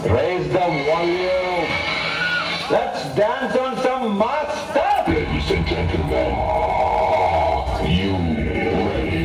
Raise the volume. Let's dance on some mass stuff. Ladies and gentlemen, you ready?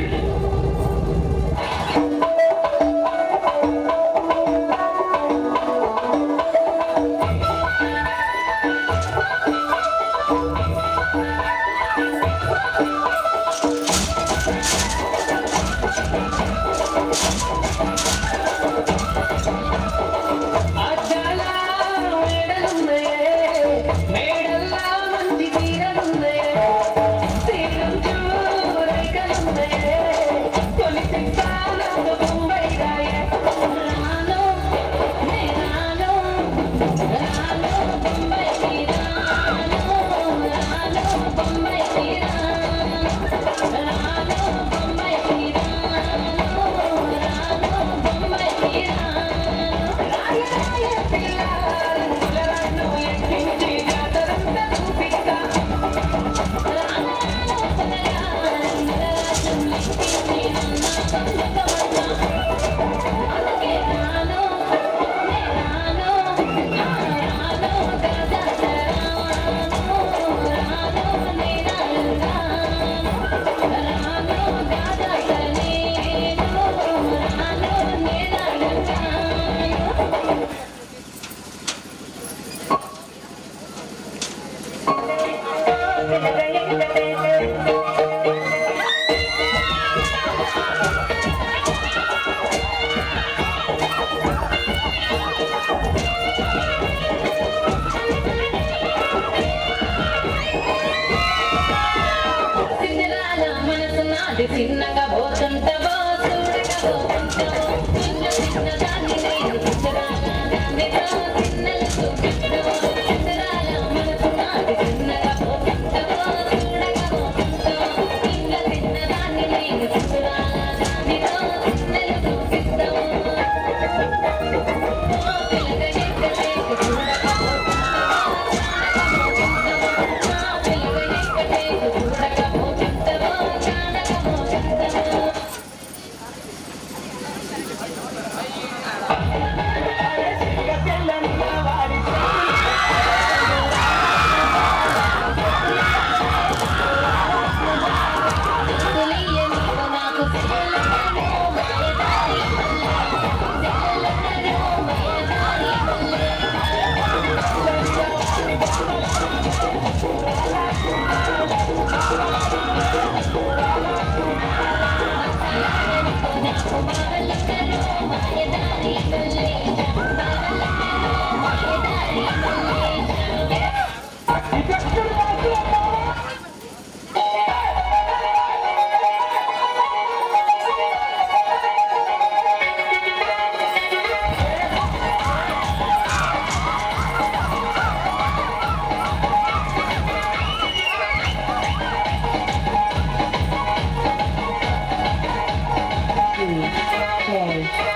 చిన్నగా పోతుంటవో చూడకపోతుంటవో చిన్న చిన్న దాన్ని నేను చిన్నగా చిన్నలు చూపిస్తవో చిన్నరాల మనసు నాది చిన్నగా పోతుంటవో చూడకపోతుంటవో చిన్న చిన్న దాన్ని నేను చిన్నరాల దానితో చిన్నలు చూపిస్తవో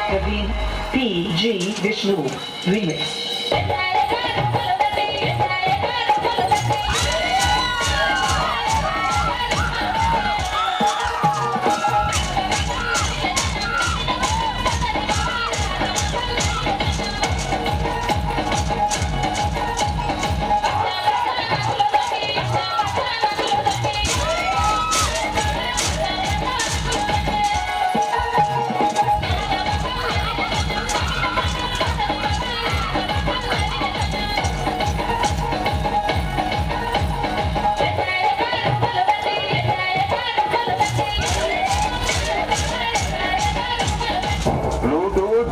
Praveen P.G. Vishnu Remix.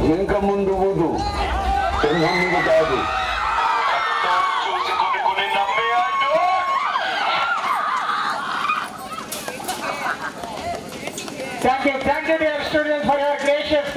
జింక ముందు ఊదు, సింహం ముందు కాదు. Thank you dear students for your gracious